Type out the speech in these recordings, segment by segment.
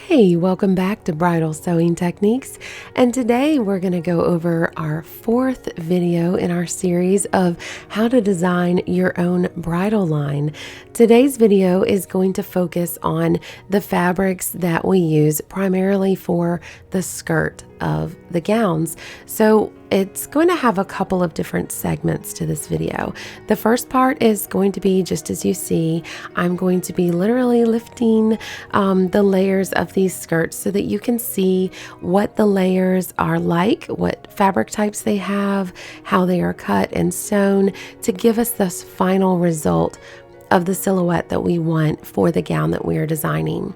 Hey, welcome back to Bridal Sewing Techniques, and today we're going to go over our fourth video in our series of how to design your own bridal line. Today's video is going to focus on the fabrics that we use primarily for the skirt of the gowns. So it's going to have a couple of different segments to this video. The first part is going to be just as you see. I'm going to be literally lifting the layers of these skirts so that you can see what the layers are like, what fabric types they have, how they are cut and sewn to give us this final result of the silhouette that we want for the gown that we are designing.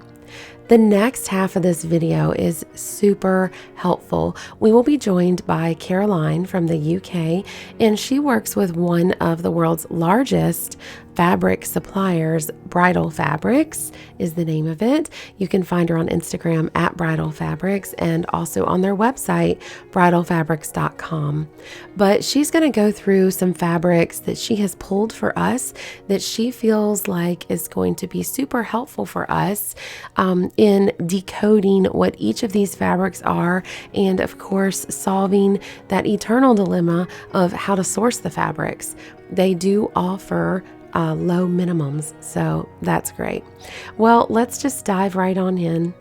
The next half of this video is super helpful. We will be joined by Caroline from the UK, and she works with one of the world's largest fabric suppliers. Bridal Fabrics is the name of it. You can find her on Instagram at Bridal Fabrics and also on their website, bridalfabrics.com. But she's going to go through some fabrics that she has pulled for us that she feels like is going to be super helpful for us in decoding what each of these fabrics are, and of course solving that eternal dilemma of how to source the fabrics. They do offer low minimums, so that's great. Well, let's just dive right on in.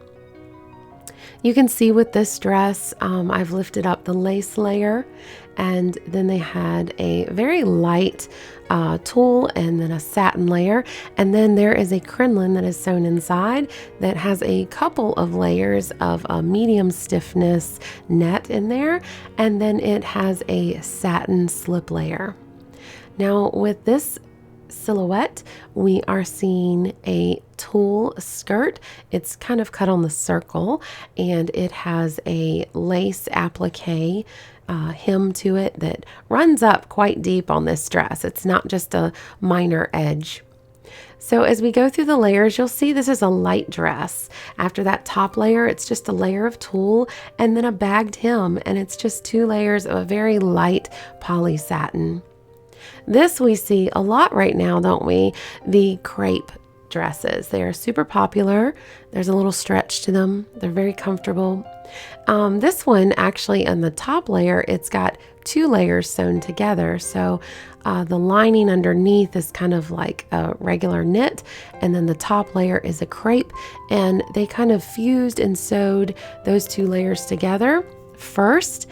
You can see with this dress, I've lifted up the lace layer, and then they had a very light tulle and then a satin layer, and then there is a crinoline that is sewn inside that has a couple of layers of a medium stiffness net in there, and then it has a satin slip layer. Now with this silhouette, we are seeing a tulle skirt. It's kind of cut on the circle, and it has a lace applique hem to it that runs up quite deep on this dress. It's not just a minor edge. So as we go through the layers, you'll see this is a light dress. After that top layer, it's just a layer of tulle and then a bagged hem, and it's just two layers of a very light poly satin. This we see a lot right now, don't we? The crepe dresses. They are super popular. There's a little stretch to them. They're very comfortable. This one actually on the top layer, it's got two layers sewn together. So the lining underneath is kind of like a regular knit, and then the top layer is a crepe, and they kind of fused and sewed those two layers together first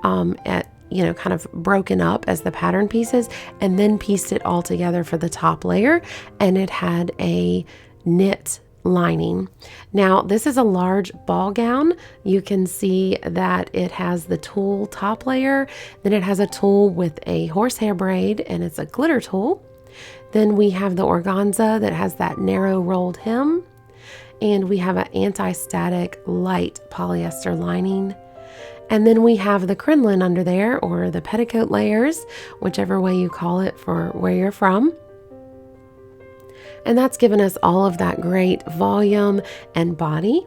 kind of broken up as the pattern pieces, and then pieced it all together for the top layer, and it had a knit lining. Now this is a large ball gown. You can see that it has the tulle top layer, then it has a tulle with a horsehair braid, and it's a glitter tulle. Then we have the organza that has that narrow rolled hem, and we have an anti-static light polyester lining. And then we have the crinoline under there, or the petticoat layers, whichever way you call it for where you're from. And that's given us all of that great volume and body.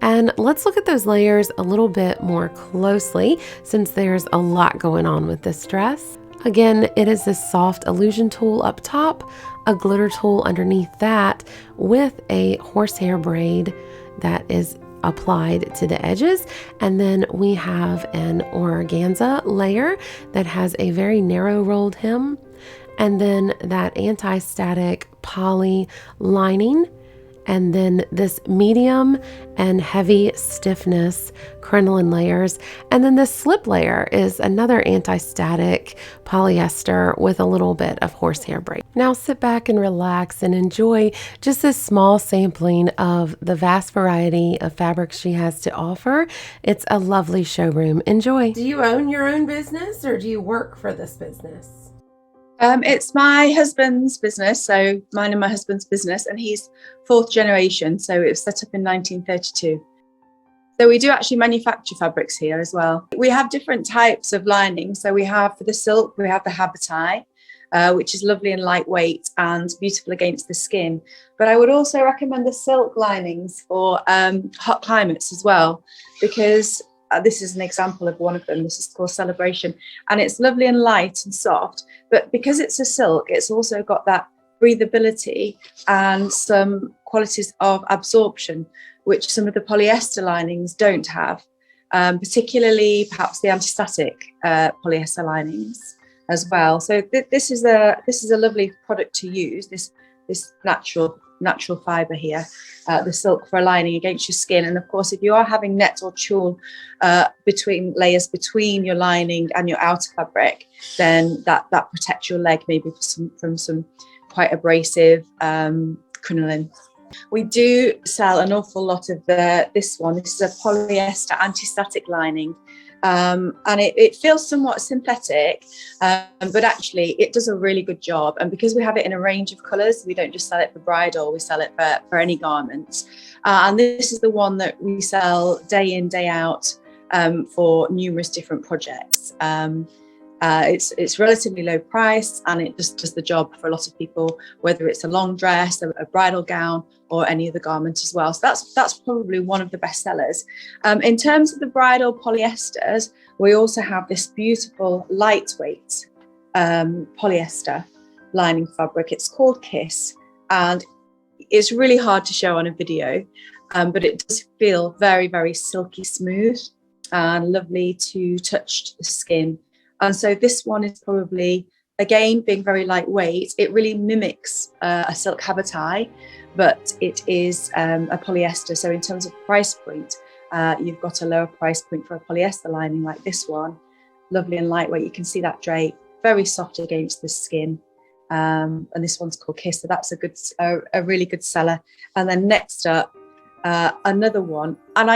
And let's look at those layers a little bit more closely, since there's a lot going on with this dress. Again, it is this soft illusion tulle up top, a glitter tulle underneath that, with a horsehair braid that is applied to the edges, and then we have an organza layer that has a very narrow rolled hem, and then that anti-static poly lining, and then this medium and heavy stiffness crinoline layers, and then this slip layer is another anti-static polyester with a little bit of horsehair braid. Now sit back and relax and enjoy just this small sampling of the vast variety of fabrics she has to offer. It's a lovely showroom. Enjoy. Do you own your own business, or do you work for this business? It's my husband's business, so mine and my husband's business, and he's fourth generation, so it was set up in 1932. So we do actually manufacture fabrics here as well. We have different types of lining. So we have, for the silk, we have the habitai, which is lovely and lightweight and beautiful against the skin. But I would also recommend the silk linings for hot climates as well, because this is an example of one of them. This is called Celebration, and it's lovely and light and soft, but because it's a silk, it's also got that breathability and some qualities of absorption. which some of the polyester linings don't have, particularly perhaps the anti-static polyester linings as well. So this is a lovely product to use, this natural fibre here, the silk for aligning against your skin. And of course, if you are having net or tulle between layers between your lining and your outer fabric, then that protects your leg maybe from some quite abrasive crinoline. We do sell an awful lot of this one. This is a polyester anti-static lining. And it feels somewhat synthetic, but actually it does a really good job. And because we have it in a range of colours, we don't just sell it for bridal, we sell it for any garments. And this is the one that we sell day in, day out for numerous different projects. It's relatively low price, and it just does the job for a lot of people, whether it's a long dress, a bridal gown, or any other garment as well. So that's probably one of the best sellers. In terms of the bridal polyesters, we also have this beautiful lightweight polyester lining fabric. It's called Kiss, and it's really hard to show on a video, but it does feel very, very silky smooth and lovely to touch the skin. And so this one is probably, again, being very lightweight, it really mimics a silk habotai, but it is a polyester. So in terms of price point, you've got a lower price point for a polyester lining like this one. Lovely and lightweight. You can see that drape, very soft against the skin. And this one's called Kiss. So that's a really good seller. And then next up, another one. And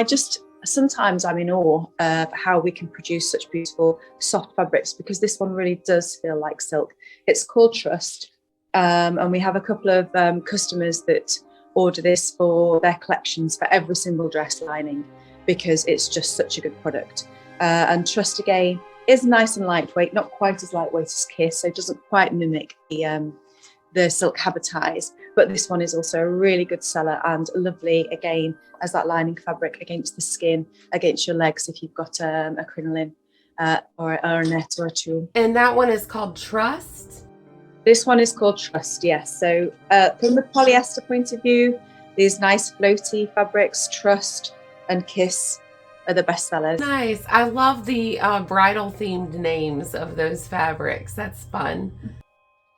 sometimes I'm in awe of how we can produce such beautiful soft fabrics, because this one really does feel like silk. It's called Trust, and we have a couple of customers that order this for their collections for every single dress lining, because it's just such a good product. And Trust, again, is nice and lightweight, not quite as lightweight as Kiss, so it doesn't quite mimic the silk habotais, but this one is also a really good seller and lovely, again, as that lining fabric against the skin, against your legs if you've got a crinoline or a net or a tulle. And that one is called Trust? This one is called Trust, yes. So from the polyester point of view, these nice floaty fabrics, Trust and Kiss, are the best sellers. Nice. I love the bridal themed names of those fabrics. That's fun.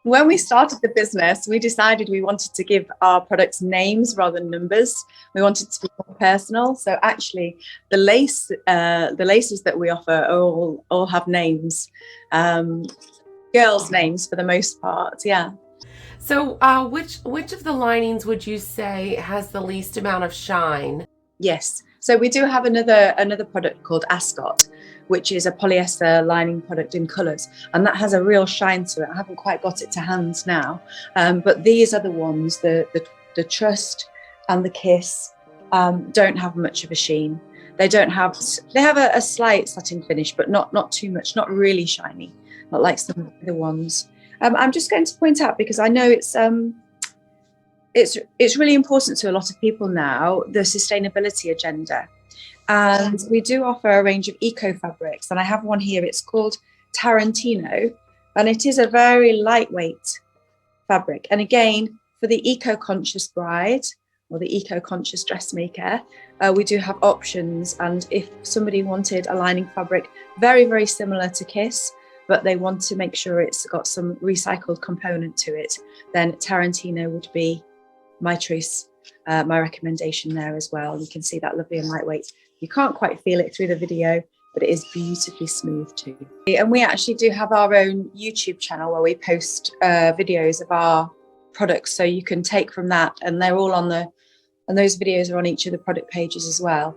When we started the business, we decided we wanted to give our products names rather than numbers. We wanted to be more personal. So actually, the laces that we offer all have names, girls' names for the most part. Yeah. So, which of the linings would you say has the least amount of shine? Yes. So we do have another product called Ascot, which is a polyester lining product in colours, and that has a real shine to it. I haven't quite got it to hand now, but these are the ones, the Trust and the Kiss, don't have much of a sheen. They have a slight satin finish, but not too much, not really shiny, not like some of the other ones. I'm just going to point out, because I know it's really important to a lot of people now, the sustainability agenda. And we do offer a range of eco fabrics, and I have one here. It's called Tarantino, and it is a very lightweight fabric. And again, for the eco-conscious bride or the eco-conscious dressmaker, we do have options. And if somebody wanted a lining fabric very, very similar to Kiss, but they want to make sure it's got some recycled component to it, then Tarantino would be my choice, my recommendation there as well. You can see that lovely and lightweight. You can't quite feel it through the video, but it is beautifully smooth too. And we actually do have our own YouTube channel where we post videos of our products, so you can take from that, and they're all and those videos are on each of the product pages as well.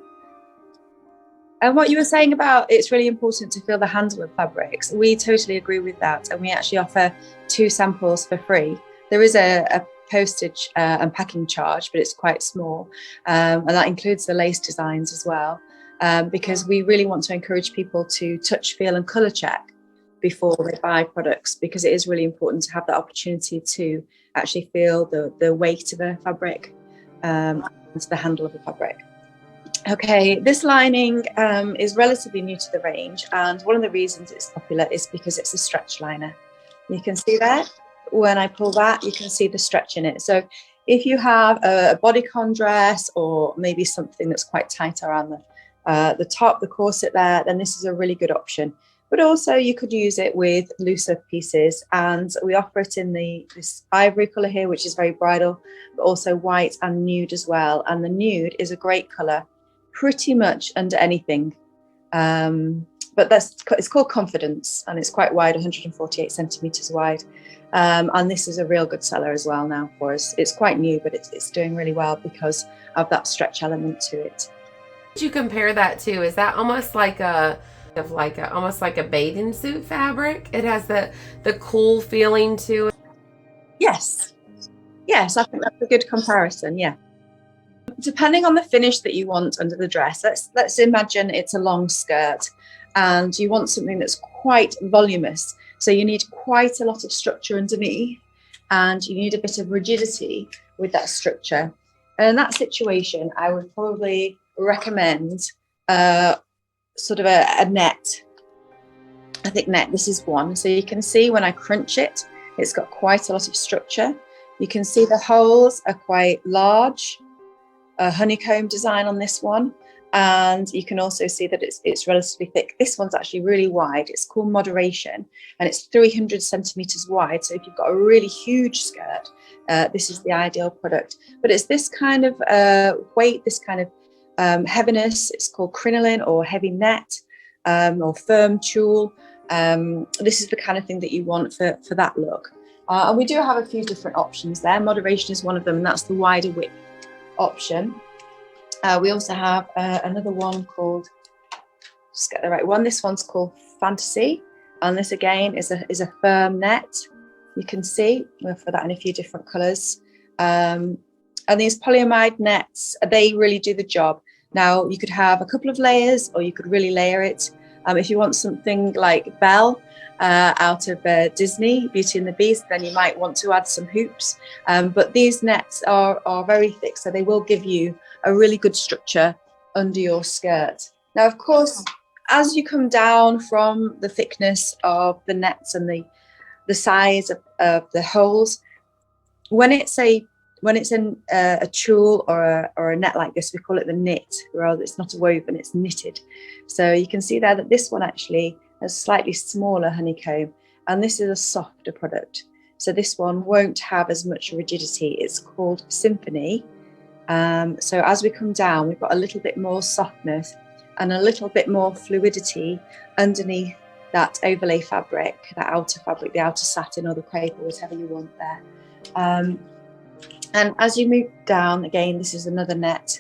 And what you were saying about it's really important to feel the handle of fabrics, we totally agree with that, and we actually offer 2 samples for free. There is a postage and packing charge, but it's quite small, and that includes the lace designs as well, because we really want to encourage people to touch, feel and colour check before they buy products, because it is really important to have that opportunity to actually feel the weight of a fabric and the handle of a fabric. Okay, this lining is relatively new to the range, and one of the reasons it's popular is because it's a stretch liner. You can see that. When I pull that, you can see the stretch in it. So if you have a bodycon dress or maybe something that's quite tight around the top, the corset there, then this is a really good option. But also you could use it with looser pieces, and we offer it in this ivory color here, which is very bridal, but also white and nude as well. And the nude is a great color, pretty much under anything. But it's called Confidence, and it's quite wide, 148 centimeters wide. And this is a real good seller as well now for us. It's quite new, but it's doing really well because of that stretch element to it. Would you compare that to? Is that almost like almost like a bathing suit fabric? It has the cool feeling to it. Yes, I think that's a good comparison. Yeah. Depending on the finish that you want under the dress, let's imagine it's a long skirt and you want something that's quite voluminous. So you need quite a lot of structure underneath, and you need a bit of rigidity with that structure. And in that situation, I would probably recommend sort of a net. I think net, this is one. So you can see when I crunch it, it's got quite a lot of structure. You can see the holes are quite large, a honeycomb design on this one. And you can also see that it's relatively thick. This one's actually really wide. It's called Moderation, and it's 300 centimeters wide. So if you've got a really huge skirt, this is the ideal product. But it's this kind of weight, this kind of heaviness. It's called crinoline or heavy net or firm tulle. This is the kind of thing that you want for that look. And we do have a few different options there. Moderation is one of them, and that's the wider width option. We also have another one called, just get the right one. This one's called Fantasy, and this again is a firm net. You can see we'll offer that in a few different colours. And these polyamide nets, they really do the job. Now you could have a couple of layers, or you could really layer it. If you want something like Belle out of Disney, Beauty and the Beast, then you might want to add some hoops. But these nets are very thick, so they will give you a really good structure under your skirt. Now, of course, as you come down from the thickness of the nets and the size of the holes, when it's in a tulle or a net like this, we call it the knit. Rather, it's not a woven, it's knitted. So you can see there that this one actually has slightly smaller honeycomb, and this is a softer product. So this one won't have as much rigidity. It's called Symphony. So as we come down, we've got a little bit more softness and a little bit more fluidity underneath that overlay fabric, that outer fabric, the outer satin or the crepe or whatever you want there. And as you move down, again, this is another net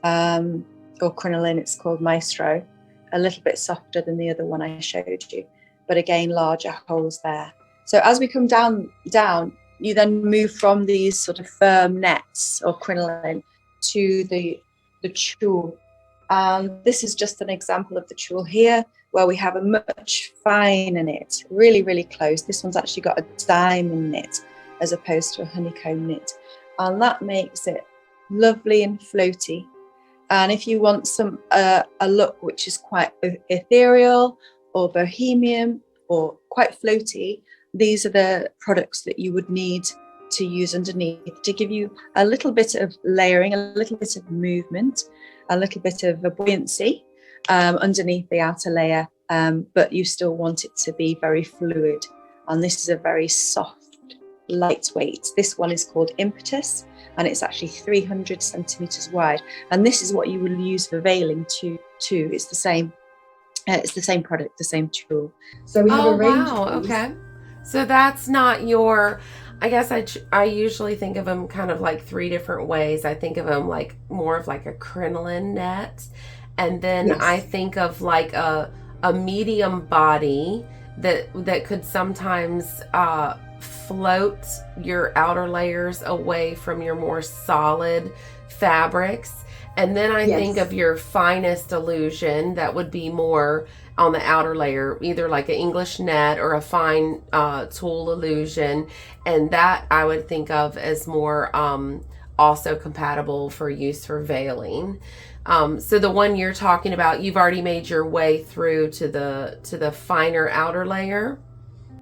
or crinoline. It's called Maestro, a little bit softer than the other one I showed you, but again, larger holes there. So as we come down, you then move from these sort of firm nets or crinoline to the tulle. This is just an example of the tulle here, where we have a much finer knit, really, really close. This one's actually got a diamond knit as opposed to a honeycomb knit. And that makes it lovely and floaty. And if you want a look which is quite ethereal or bohemian or quite floaty, these are the products that you would need to use underneath to give you a little bit of layering, a little bit of movement, a little bit of a buoyancy underneath the outer layer, but you still want it to be very fluid. And this is a very soft, lightweight. This one is called Impetus, and it's actually 300 centimeters wide. And this is what you will use for veiling too. It's the same product, the same tool. So we have a range. Oh, wow. Okay. So that's not your, I guess I usually think of them kind of like three different ways. I think of them like more of like a crinoline net. And then yes, I think of like a medium body that could sometimes float your outer layers away from your more solid fabrics. And then I think of your finest illusion that would be more on the outer layer, either like an English net or a fine tulle illusion. And that I would think of as more also compatible for use for veiling. So the one you're talking about, you've already made your way through to the finer outer layer.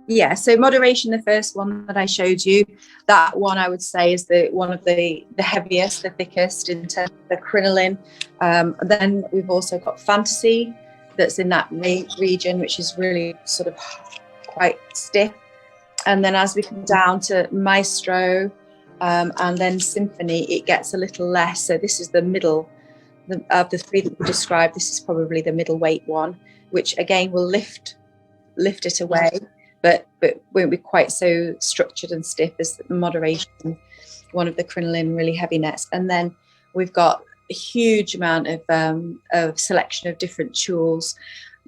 Yeah, so moderation, the first one that I showed you, that one I would say is one of the heaviest, the thickest in terms of the crinoline. Then we've also got fantasy that's in that region, which is really sort of quite stiff. And then as we come down to maestro and then symphony, it gets a little less. So this is the middle of the three that we described. This is probably the middleweight one, which again will lift it away, but won't be quite so structured and stiff as the moderation, one of the crinoline really heavy nets. And then we've got a huge amount of selection of different tools.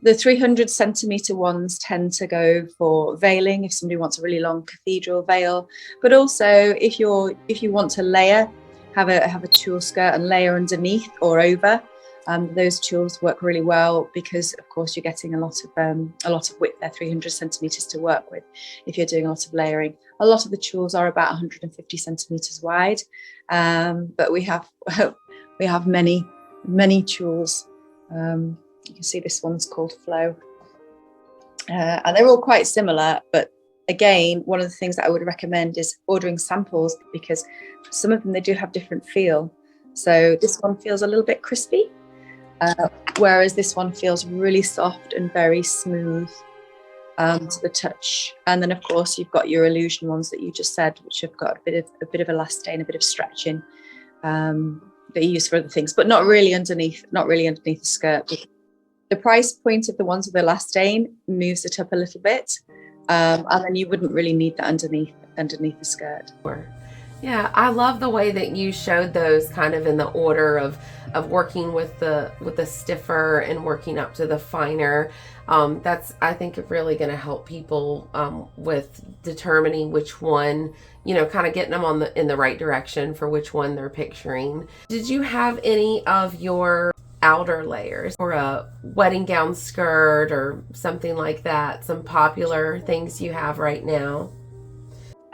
The 300 centimeter ones tend to go for veiling if somebody wants a really long cathedral veil, but also if you want to layer, have a tulle skirt and layer underneath or over. Those tools work really well because, of course, you're getting a lot of width there, 300 centimeters to work with. If you're doing a lot of layering, a lot of the tools are about 150 centimeters wide, but we have many tools. You can see this one's called Flow, and they're all quite similar. But again, one of the things that I would recommend is ordering samples because some of them they do have different feel. So this one feels a little bit crispy. Whereas this one feels really soft and very smooth to the touch. And then of course you've got your illusion ones that you just said, which have got a bit of elastane, a bit of stretching that you use for other things, but not really underneath the skirt. The price point of the ones with elastane moves it up a little bit, and then you wouldn't really need that underneath the skirt. Yeah, I love the way that you showed those kind of in the order of working with the stiffer and working up to the finer. That's, I think, really going to help people with determining which one, kind of getting them in the right direction for which one they're picturing. Did you have any of your outer layers or a wedding gown skirt or something like that? Some popular things you have right now?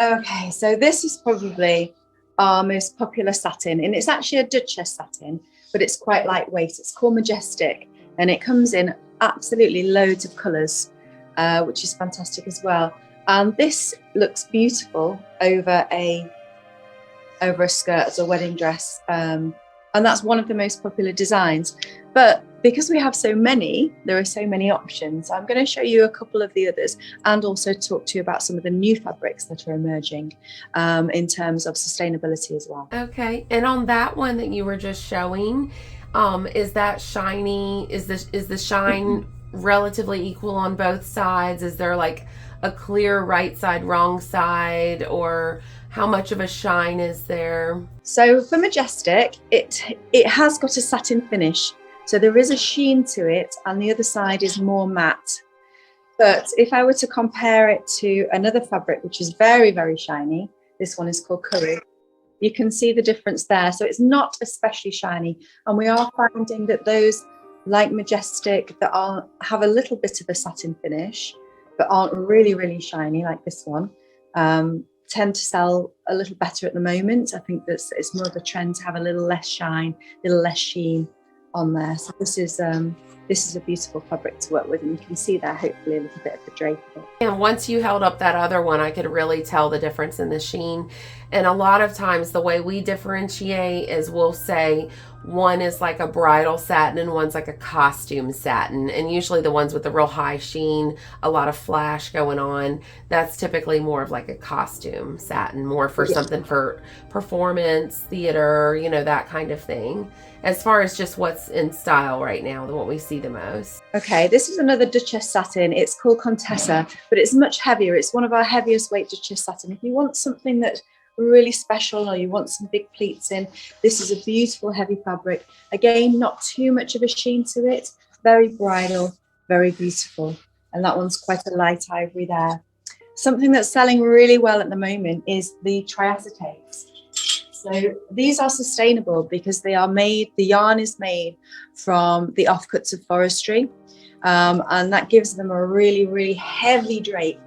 Okay, so this is probably our most popular satin, and it's actually a Duchess satin, but it's quite lightweight. It's called Majestic, and it comes in absolutely loads of colours, which is fantastic as well. And this looks beautiful over a skirt as a wedding dress, and that's one of the most popular designs. But because we have so many, there are so many options. I'm going to show you a couple of the others and also talk to you about some of the new fabrics that are emerging in terms of sustainability as well. Okay, and on that one that you were just showing, is that shiny? Is the shine relatively equal on both sides? Is there like a clear right side, wrong side, or how much of a shine is there? So for Majestic, it has got a satin finish. So there is a sheen to it, and the other side is more matte. But if I were to compare it to another fabric, which is very, very shiny, this one is called Curry, you can see the difference there. So it's not especially shiny. And we are finding that those like Majestic that have a little bit of a satin finish, but aren't really, really shiny like this one, tend to sell a little better at the moment. I think that it's more of a trend to have a little less shine, a little less sheen on there. So this is a beautiful fabric to work with, and you can see there hopefully a little bit of the drape of it. And once you held up that other one, I could really tell the difference in the sheen. And a lot of times the way we differentiate is we'll say one is like a bridal satin and one's like a costume satin. And usually the ones with the real high sheen, a lot of flash going on, that's typically more of like a costume satin, more for something for performance, theater, that kind of thing. As far as just what's in style right now, what we see the most. Okay, this is another Duchess satin. It's called Contessa, but it's much heavier. It's one of our heaviest weight Duchess satin. If you want something that's really special or you want some big pleats in, this is a beautiful heavy fabric. Again, not too much of a sheen to it. Very bridal, very beautiful. And that one's quite a light ivory there. Something that's selling really well at the moment is the triacetates. So these are sustainable because the yarn is made from the offcuts of forestry, and that gives them a really, really heavy drape,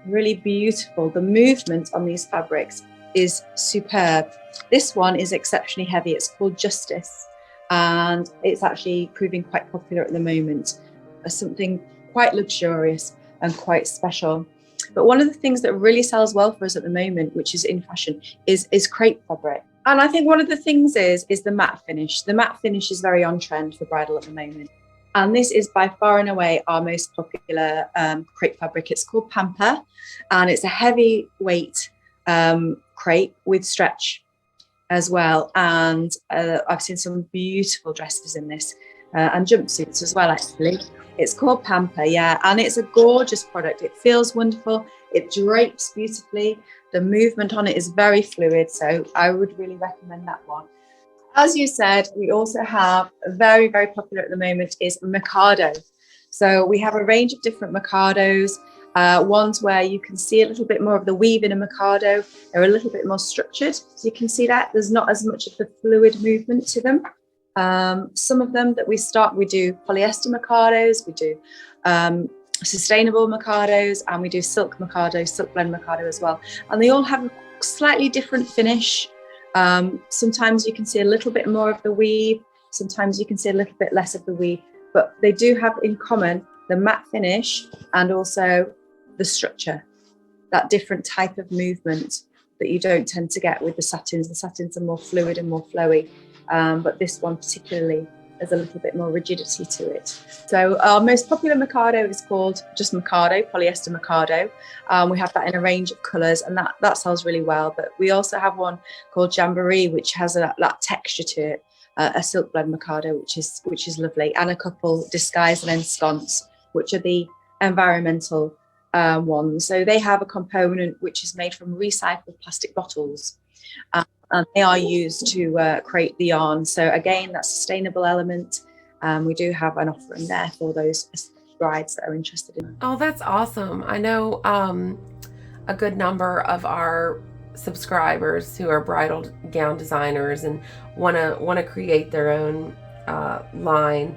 really beautiful. The movement on these fabrics is superb. This one is exceptionally heavy. It's called Justice, and it's actually proving quite popular at the moment as something quite luxurious and quite special. But one of the things that really sells well for us at the moment, which is in fashion, is crepe fabric. And I think one of the things is the matte finish. The matte finish is very on trend for bridal at the moment. And this is by far and away our most popular crepe fabric. It's called Pamper, and it's a heavyweight crepe with stretch as well. And I've seen some beautiful dresses in this and jumpsuits as well, actually. It's called Pamper, yeah, and it's a gorgeous product. It feels wonderful. It drapes beautifully. The movement on it is very fluid, so I would really recommend that one. As you said, we also have very, very popular at the moment is Mikado. So we have a range of different Mikados, ones where you can see a little bit more of the weave in a Mikado. They're a little bit more structured. So you can see that there's not as much of the fluid movement to them. Some of them that we do polyester Mikados, we do sustainable Mikados, and we do silk Mikado, silk blend Mikado as well. And they all have a slightly different finish. Sometimes you can see a little bit more of the weave, sometimes you can see a little bit less of the weave, but they do have in common the matte finish and also the structure, that different type of movement that you don't tend to get with the satins. The satins are more fluid and more flowy, but this one particularly has a little bit more rigidity to it. So our most popular Mikado is called just Mikado, polyester Mikado. We have that in a range of colours, and that sells really well. But we also have one called Jamboree, which has that texture to it, a silk blend Mikado, which is lovely, and a couple Disguise and Ensconce, which are the environmental ones. So they have a component which is made from recycled plastic bottles. And they are used to create the yarn. So again, that sustainable element. We do have an offering there for those brides that are interested in. Oh, that's awesome. I know a good number of our subscribers who are bridal gown designers and want to create their own line.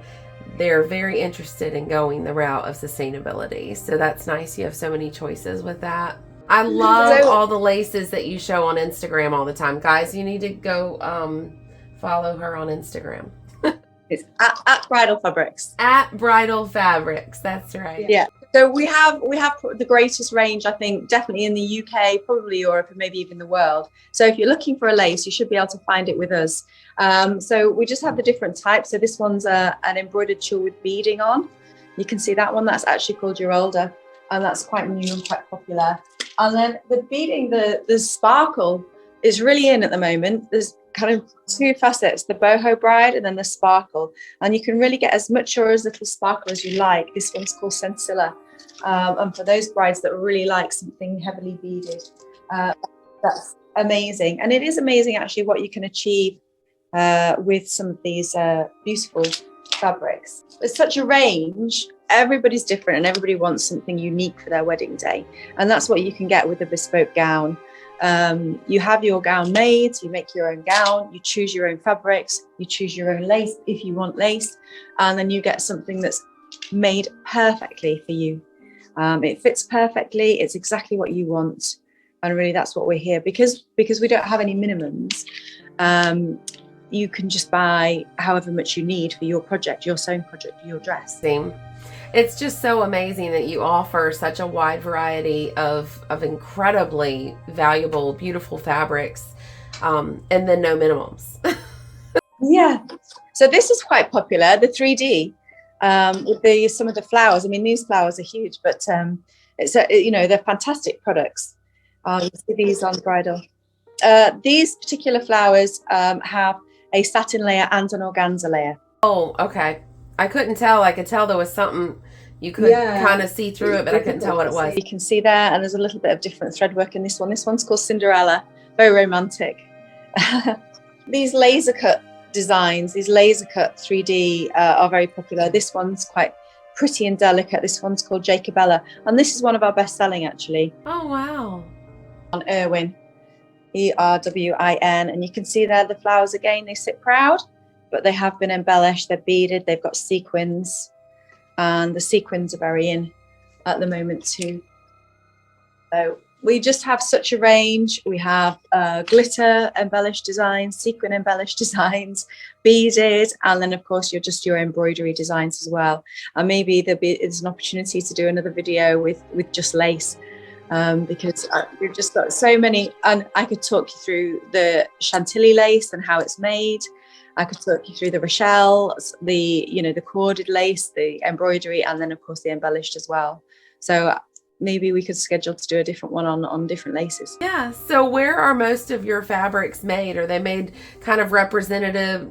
They're very interested in going the route of sustainability. So that's nice. You have so many choices with that. I love all the laces that you show on Instagram all the time. Guys, you need to go follow her on Instagram. It's at Bridal Fabrics. At Bridal Fabrics, that's right. Yeah. So we have the greatest range, I think, definitely in the UK, probably Europe, and maybe even the world. So if you're looking for a lace, you should be able to find it with us. So we just have the different types. So this one's an embroidered tulle with beading on. You can see that one. That's actually called Geralda, and that's quite new and quite popular. And then the beading, the sparkle is really in at the moment. There's kind of two facets, the boho bride and then the sparkle. And you can really get as much or as little sparkle as you like. This one's called Sensilla. And for those brides that really like something heavily beaded, that's amazing. And it is amazing actually what you can achieve with some of these beautiful fabrics. There's such a range. Everybody's different and everybody wants something unique for their wedding day. And that's what you can get with a bespoke gown. You have your gown made, you make your own gown, you choose your own fabrics, you choose your own lace if you want lace, and then you get something that's made perfectly for you. It fits perfectly, it's exactly what you want. And really that's what we're here, because we don't have any minimums. You can just buy however much you need for your project, your sewing project, your dress. It's just so amazing that you offer such a wide variety of incredibly valuable, beautiful fabrics, and then no minimums. Yeah. So this is quite popular, the 3D, with some of the flowers. I mean, these flowers are huge, but it's they're fantastic products. You see these on bridal. These particular flowers have a satin layer and an organza layer. Oh, okay. I couldn't tell. I could tell there was something you could kind of see through it, but I couldn't tell what it was. You can see there, and there's a little bit of different thread work in this one. This one's called Cinderella, very romantic. These laser cut designs, these laser cut 3D are very popular. This one's quite pretty and delicate. This one's called Jacobella, and this is one of our best selling actually. Oh, wow. On Irwin, ERWIN, and you can see there the flowers again, they sit proud, but they have been embellished, they're beaded, they've got sequins, and the sequins are very in at the moment too. So we just have such a range. We have glitter embellished designs, sequin embellished designs, beaded, and then of course your embroidery designs as well. And maybe there's an opportunity to do another video with just lace, because we've just got so many, and I could talk you through the Chantilly lace and how it's made. I could talk you through the Rochelle, the corded lace, the embroidery, and then of course the embellished as well. So maybe we could schedule to do a different one on different laces. Yeah. So where are most of your fabrics made? Are they made kind of represented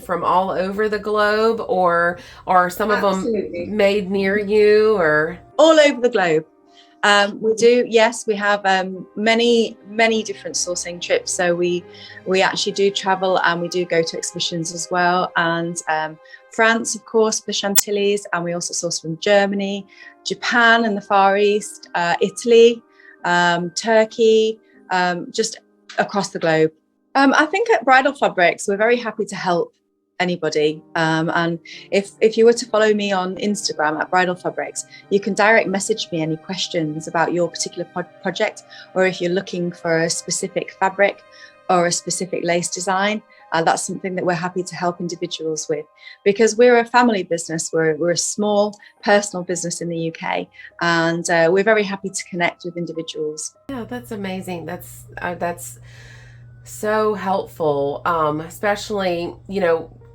from all over the globe, or are some of Absolutely. them made near you, or all over the globe? We do, yes, we have many different sourcing trips. So we actually do travel, and we do go to exhibitions as well. And France, of course, for Chantilly's, and we also source from Germany, Japan and the Far East, Italy, Turkey, just across the globe. I think at Bridal Fabrics, we're very happy to help anybody. And if you were to follow me on Instagram at Bridal Fabrics, you can direct message me any questions about your particular project, or if you're looking for a specific fabric or a specific lace design. That's something that we're happy to help individuals with, because we're a family business. We're a small personal business in the UK, and we're very happy to connect with individuals. Yeah, that's amazing. That's so helpful, especially,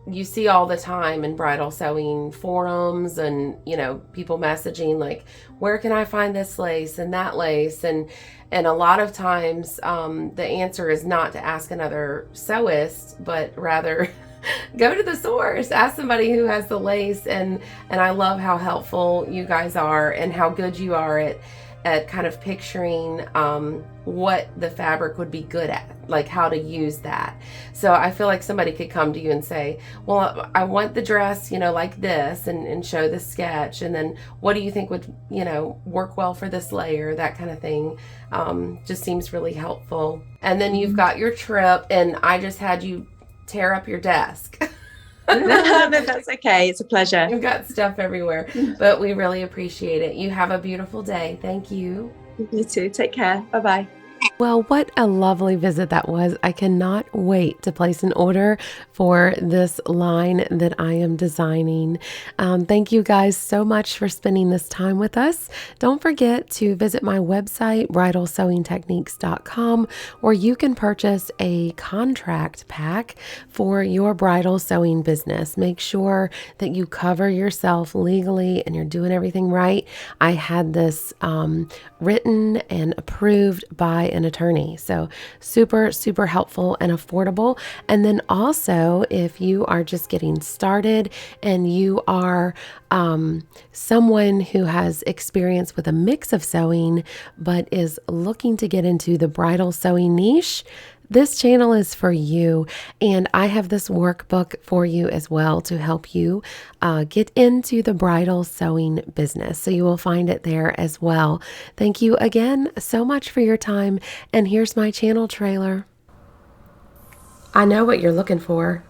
you see all the time in bridal sewing forums, and people messaging like, where can I find this lace and that lace, and a lot of times the answer is not to ask another sewist, but rather go to the source, ask somebody who has the lace. And I love how helpful you guys are, and how good you are at kind of picturing what the fabric would be good at, like how to use that. So I feel like somebody could come to you and say, well, I want the dress, like this, and show the sketch, and then what do you think would, work well for this layer, that kind of thing. Just seems really helpful. And then you've got your trip, and I just had you tear up your desk. No, that's okay. It's a pleasure. You've got stuff everywhere, but we really appreciate it. You have a beautiful day. Thank you. You too. Take care. Bye-bye. Well, what a lovely visit that was. I cannot wait to place an order for this line that I am designing. Thank you guys so much for spending this time with us. Don't forget to visit my website, bridalsewingtechniques.com, where you can purchase a contract pack for your bridal sewing business. Make sure that you cover yourself legally and you're doing everything right. I had this written and approved by an attorney. So super, super helpful and affordable. And then also, if you are just getting started and you are someone who has experience with a mix of sewing, but is looking to get into the bridal sewing niche, this channel is for you. And I have this workbook for you as well to help you get into the bridal sewing business. So you will find it there as well. Thank you again so much for your time. And here's my channel trailer. I know what you're looking for.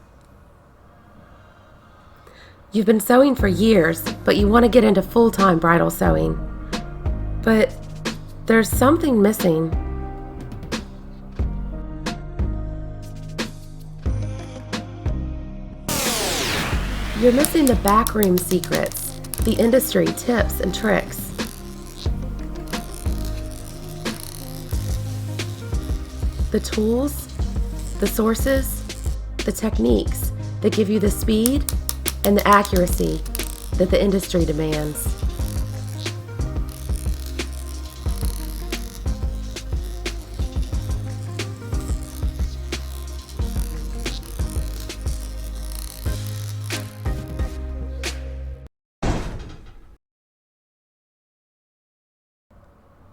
You've been sewing for years, but you want to get into full-time bridal sewing. But there's something missing. You're missing the backroom secrets, the industry tips and tricks. The tools, the sources, the techniques that give you the speed and the accuracy that the industry demands.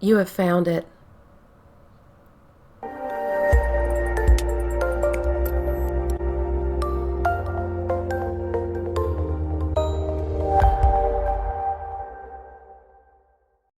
You have found it.